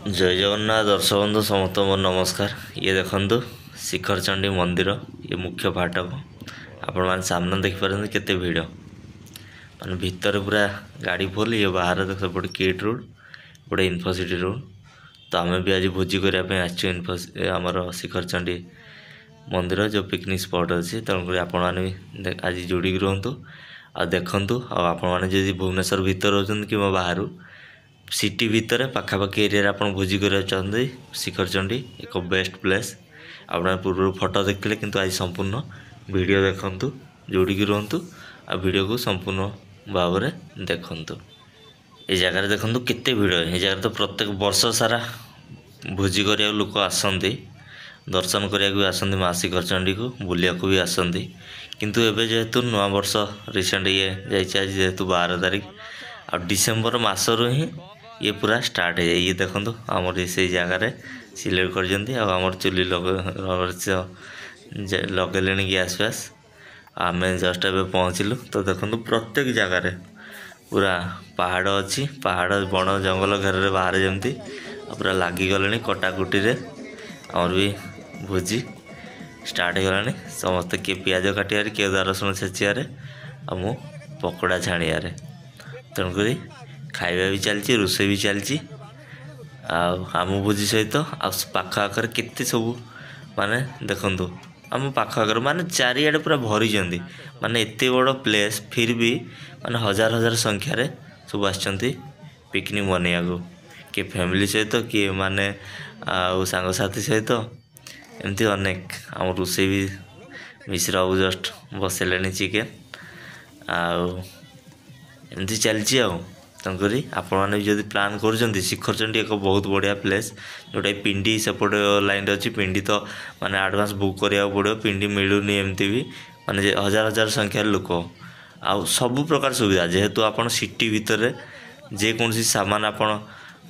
जय जगन्नाथ दर्शक बंधु समस्त मोर नमस्कार। ये देखंतु शिखरचंडी मंदिर ये मुख्य फाटक आपण मान सामने देख पारन केते भीड़ मान भीतर पूरा गाड़ी फुल। ये बाहर देख पड़े किट रोड पड़े इन्फोसिटी रोड। तो आम भी आज भोजी करने आमर शिखरचंडी मंदिर जो पिकनिक स्पॉट अच्छी तेणुक आपण मैंने आज जोड़ी रुहतु आ देखु। आपण मैंने भुवनेश्वर भितर रोचन कि बाहर सिटी भितर पाखापाखि एरिया आप भोजी करा चाहते शिखरचंडी एक बेस्ट प्लेस। आप पूर्व फोटो देखते किंतु आज संपूर्ण वीडियो देखंतु जोड़ी रुहतु आ वीडियो को संपूर्ण भाव में देखंतु। ये जगह देखंतु केते भीड़ ये जगह तो प्रत्येक वर्ष सारा भोजी करिया लोक आसंती दर्शन करिया भी आसंती माँ शिखरचंडी को बुलिया को भी आसंती। किंतु एबे जेहेतु नवा वर्ष रिसेंट ये जाइए आज जेहेतु 12 तारीख आ डिसेम्बर मासरू ही ये पूरा स्टार्ट है। ये देखो आमर से जगार सिलेक्ट कर चुली लगे गैस फैस आम जस्ट ए पहुँचलु। तो देखो प्रत्येक जगार पूरा पहाड़ अच्छी पहाड़ बण जंगल घेर बाहर जमती पूरा लगिगले कटाकुटी आमर भी भोजी स्टार्ट हो गलानी। समस्ते किए पियाज काटियार किए अदा रसुण छेचियार आ मु पकोड़ा छाणियार तेणुक खाଇବା भी चलती रोसे भी चलती आम भोजी सहित पाख आखर केते सब माने देखंतु आम पाख आखर माने चारिआडे पूरा भरी जाती माने एते बड़ प्लेस फिर भी माने हजार हजार संख्यार सब आछंती पिकनिक बनिया को किए फैमिली सहित किए माने सांगसाथी सहित एमती अनेक आम रोसे भी मिश्र बाबू जस्ट बसले चिकेन आमती चलती तेणुक आपण जब प्लान कर शिखरचंडी एक बहुत बढ़िया प्लेस जोटा पिंडी सेपटे लाइन अच्छी पिंडी तो माने एडवांस बुक करा पड़ो पिंडी मिलूनी एमती भी माने हजार हजार संख्यार लोक आ सबु प्रकार सुविधा जेहेतु आप सिटी भितर जेकोसी सामान आपण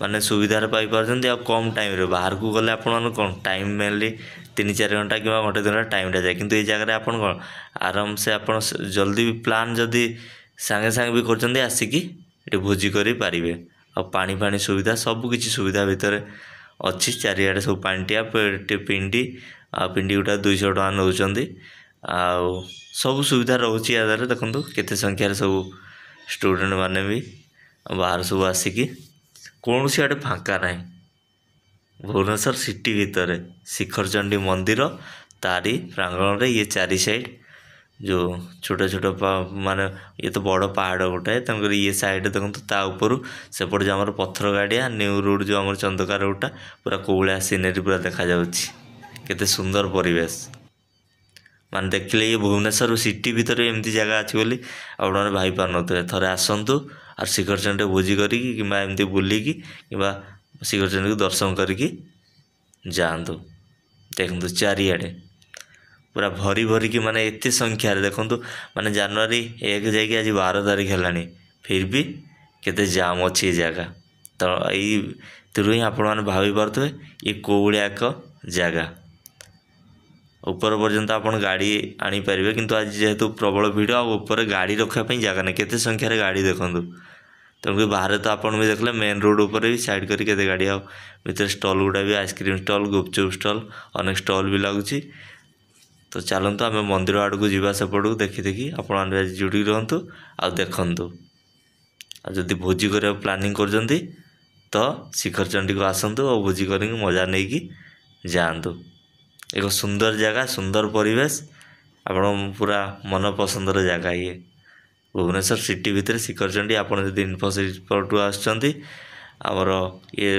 माने सुविधार पाई पारछंती आ कम टाइम रे बाहर को गले आपण कौन टाइम मेनली 3-4 घंटा कि घंटे 2 घंटा टाइम जाए। किंतु ये जगह आप कौन आराम से आप जल्दी भी प्लान जदि सांगे सांगे भी कर आसिकी ये भोजी करी पारिबे आ पानी पानी सुविधा सब किसी सुविधा भितर अच्छी चारिआडे सब पानी टैप पिंडी आ पिंडी गुटा 200 टका नौचंदी आ सब सुविधा रोचे आधार देखो केते संख्यार सब स्टूडेंट माने भी बाहर सब आसिकी कौन सी आड़े फांका ना भुवनेश्वर सिटी भितर शिखरचंडी मंदिर तारी प्रांगण रे ये चारि साइड जो छोटे छोटे माने ये तो बड़ पहाड़ गोटे तेणुक ये साइड देखो ता ऊपर सेपटे जो आम पत्थर गाड़िया न्यू रोड जो आम चंदका रोडटा पूरा कौलिया सीनेरी पूरा देखा केते सुंदर परिवेश मान देखिले ये भुवनेश्वर सिटी भितर एमती जगह अच्छी बोली आपने भाई पार थे थे आसतु और शिखरचंडी भोजी करमती बुलिकी कि शिखरचंडी को दर्शन करके जातु। देखु चारिआडे पूरा भरी भरी की माने एत संख्यार देखु माने जनवरी 1 जाकि आज 12 तारीख है फिर भी केते जाम अच्छी ये जगह। तो यही आपण मैंने भावी पारे ये कौलिया एक जगह ऊपर पर्यंत आप गाड़ी आनीपर किंतु आज जेहेतु प्रबल भिड़ आपर गाड़ी रखापी जगह नहीं केते संख्यार गाड़ी देखु तेणुक बाहर तो आप भी देखले मेन रोड ऊपर भी साइड करके गाड़ी भितर स्टल गुड़ा भी आइसक्रीम स्टल गुपचुप स्टल अनेक स्टल भी लगुच। तो चलतु आम मंदिर आड़ को जावा सेपटू देखी देखी आप जोड़ी रुहतु आ देखंतु जदि भोजी कर प्लानिंग कर तो शिखरचंडी को आसतु और भोजी कर मजा नहीं कि जातु। एक सुंदर जगह सुंदर परिवेश आप पूरा मन पसंदर जगह ये भुवनेश्वर सिटी भितर शिखरचंडी आप इन्फोसिटी आमर ये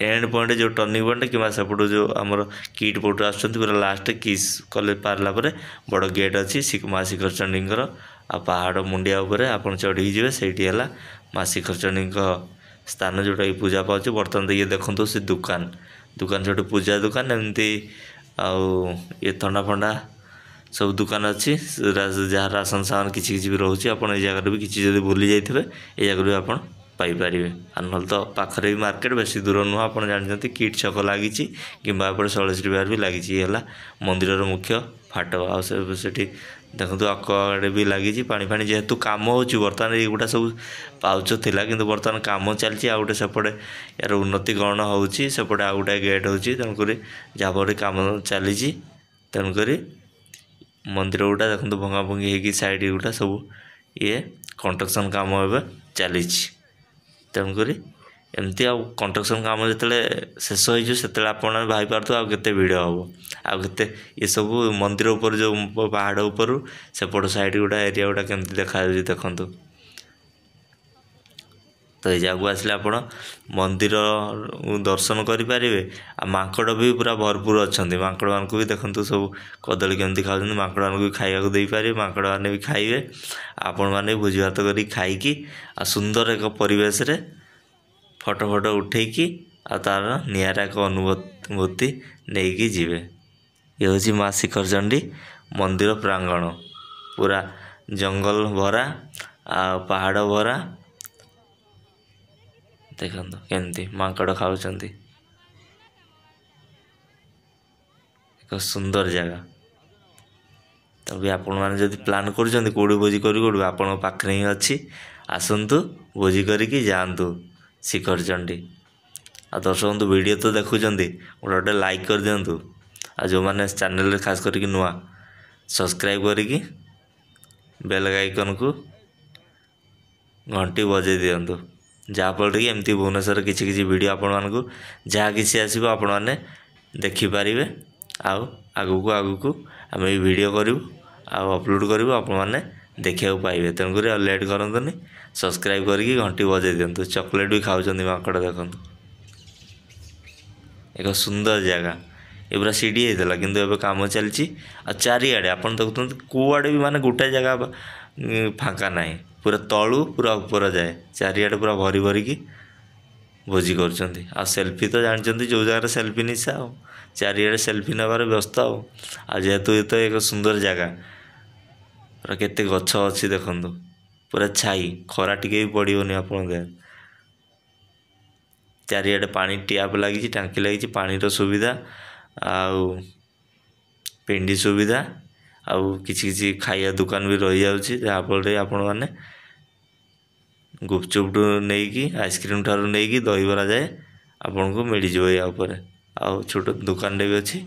एंड पॉइंट जो टर्निंग पॉइंट कि सेपटू जो आमर किट पटू आस पूरा लास्ट किस कले पारला बड़ गेट अच्छी माँ शिखरचंडी आ पहाड़ मुंडिया उपर आप चढ़ी जी से माँ शिखरचंडी स्थान जोटा कि पूजा पाँच बर्तमान तो ये देखो से दुकान दुकान छोटे पूजा दुकान एमती ये थंडा फंडा सब दुकान अच्छी जहाँ राशन सामान किसी भी रोचे आप जगह भी किसी जब भूली जाइए ये जगह भी आप पाइपर ना तो पाखरे भी मार्केट बेसी दूर नुह आप जानते किट छक लगी कि शैलेश्वरी विहार भी लगी है मंदिर मुख्य फाटक आठी देखो आक्वागार्ड भी लगी पानी फानी जेहेतु काम हो बर्तमान युवा सब पाउच थिला किंतु बर्तमान काम चलती आ गोटे सेपटे यार उन्नतिकरण होपटे आ गोटे गेट हो तेणुक जहाँफल काम चली तेणुक मंदिर गुटा देखो भंगा भंगी होगी साइड गुटा सब ये कंस्ट्रक्शन काम एवं चली तेणुक एमती आ कंस्ट्रक्शन काम जो शेष हो आपण भाई पार्थ आते भिड़ हम आते ये सब मंदिर उपर जो पहाड़ उपर सेपट साइड गुटा एरिया गुटा केमती देखा देखु तो ये जगह आसले आप मंदिर दर्शन करेंगे आ माकड़ भी पूरा भरपूर अच्छा माकड़ मान भी देखते सब कदली केमती खाऊँ माकड़ मान भी खाइबा दे पारे माकड़ मैंने भी खाइबे आपण मैंने भोजी भात कर खाई आ सुंदर एक परिवेश रे फोटो फोटो उठेकी आ तार निरा एक अनुभूति नहीं जीवे। ये हूँ माँ शिखरचंडी मंदिर प्रांगण पूरा जंगल भरा आ पहाड़ भरा देखो केमती माकड़ खाऊँ एक सुंदर जगह तभी आपण मैंने जब प्लान कर कौड़ी भोजी करोड़ आपण पाखे ही अच्छी आसतु भोजी करके जातु शिखरचंडी आ दर्शक बंधु वीडियो तो देखुं गोटे गोटे लाइक कर दिंतु आ जो मैंने चैनल खास करके नुआ सब्सक्राइब करके बेल आइकन को घंटी बजे दिंतु जहाँफल कि एमती भुवनेश्वर किसी किसी वीडियो आपण मानक जहाँ किसी आसो आपण मैंने देखिपारे आगू को आम वीडियो करूँ अपलोड करूँ आपण मैंने देखा पाइबे तेणुक लेट करतुनि सब्सक्राइब करके घंटी बजे दिंतु चॉकलेट भी खाऊँ माकड़ देखु एक सुंदर जगह ये पूरा सीढ़ी होता किंतु एवं काम चलती चारिआडे आप देखते कौआड़े भी माने गोटे जगह फाँका ना पूरा तलू पूरा ऊपर जाए चारिआडे पूरा भरी भरिकी भोजी कर सेल्फी तो जानते जो जगह सेल्फी निशा हो चारिआडे सेल्फी नबार व्यस्त आ जेहेतु ये तो एक सुंदर जगह पूरा केते गछ अच्छी देखु पूरा छाई खरा टिके भी पड़ोनी आप चारिआडे पानी टैप लगी टांकी लगी पानी सुविधा आउ पिंडी सुविधा आउ किसी खाइया दुकान भी रही जाऊँगी जहाँफल आपण मैंने गुपचुप नहीं कि आइसक्रीम ठार नहीं कि दहीबरा जाए आपन को मिल जाए या आउ छोट दुकान भी अच्छी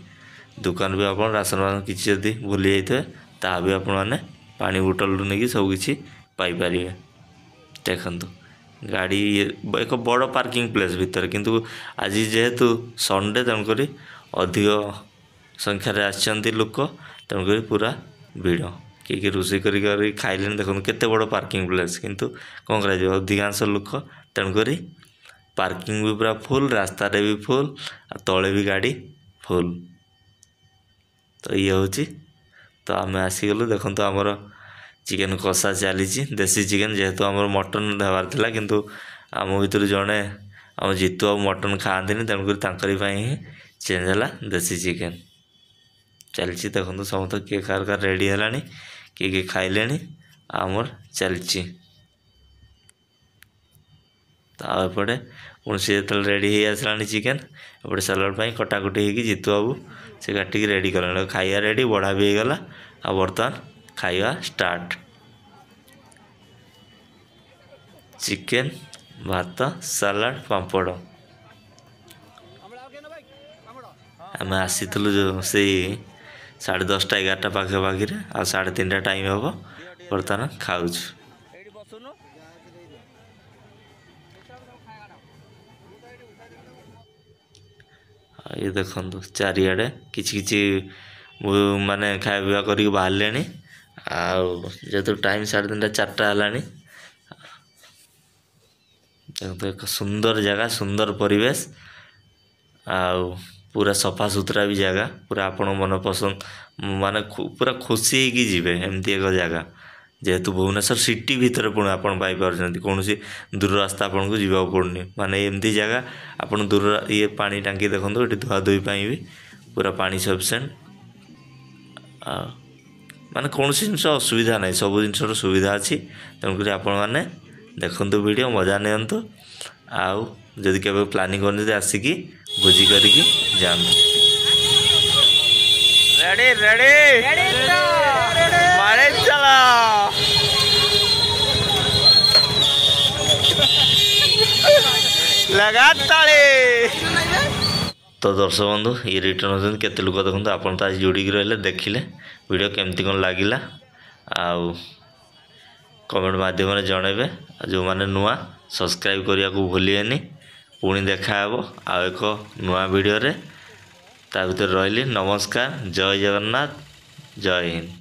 दुकान भी आप राशन वासन किसी जदि भूली जाइए ता भी आपण मैंने पानी बोतल नहीं सब किसी पाइपर देखु गाड़ी एक बड़ पार्किंग प्लेस भितर किंतु आज जेहेतु संडे तेणुक अधिक संख्यार आसछन्ति लोक तेणुक पूरा भीड़ किए रोषे कर खाइले देखो केते बड़ पार्किंग प्लेस किंतु कौन कर अधिकांश लोक तेणुक पार्किंग भी पूरा फुल रास्ता भी फुल तले भी गाड़ी फुल तो ये हूँ तो आम आसीगलु देखो आमर चिकेन कषा चली देसी चिकेन जेहेतु आम मटन देवार थिला किंतु आम भर जड़े आम जीतू आ मटन खाती तेणुक ही चेंज है देसी चिकेन चलती देखो समस्त किए कार कार रेडी है किए खाइले आमर चलती तापटे पुणी सी जो रेडी हो आसला चिकेन एपटे सालाड कटाकटी होगी जीतू बाबू से काटिक रेडी कला खाइया रेडी बढ़ा भी होगला आ बर्तमान खाइया स्टार्ट चिकेन भात सालाड पापड़ आम आसीलु जो से 10:30 11टा पाखापाखि आ 3:30 टाइम हम बर्तमान खाऊ ये देखो चारिआडे किसी माने खाया पीवा कर बाहर जेहेतु टाइम 3:30 4टा है देखो एक सुंदर जगह सुंदर परिवेश आउ पूरा सफा सुतरा भी जगह पूरा आपण मन पसंद माने पूरा खुशी होगी जीवे एमती एक जगह जेहेतु भुवनेश्वर सिटी भितर पुणी आपड़ पाइपर कौन दूर रास्ता आपन को जीवा पड़नी माने एमती जगह आपन दूर ये पानी टांकी देखो ये धुआ धुई भी पूरा पानी सफिसीयंट माने कौन जिन असुविधा ना सब जिन सुविधा अच्छी तेणुक आपण मैंने देखु वीडियो मजा नियंतु आउ जदि केबे प्लानिंग कर आसिकी भोजी करके जातु रेडी रेडी मारे चला लगा ताले। तो दर्शक बंधु ये रिटर्न होती केते लोक देखते आप आज जोड़ी रही देखिले वीडियो केमती कौन लगिला आउ कमेंट माध्यम जनइबे जो मैंने नुआ सब्सक्राइब करने को भूलिएनि पुणी देखा आउ एक नुआ वीडियो रे ता भीतर रही नमस्कार जय जगन्नाथ जय हिंद।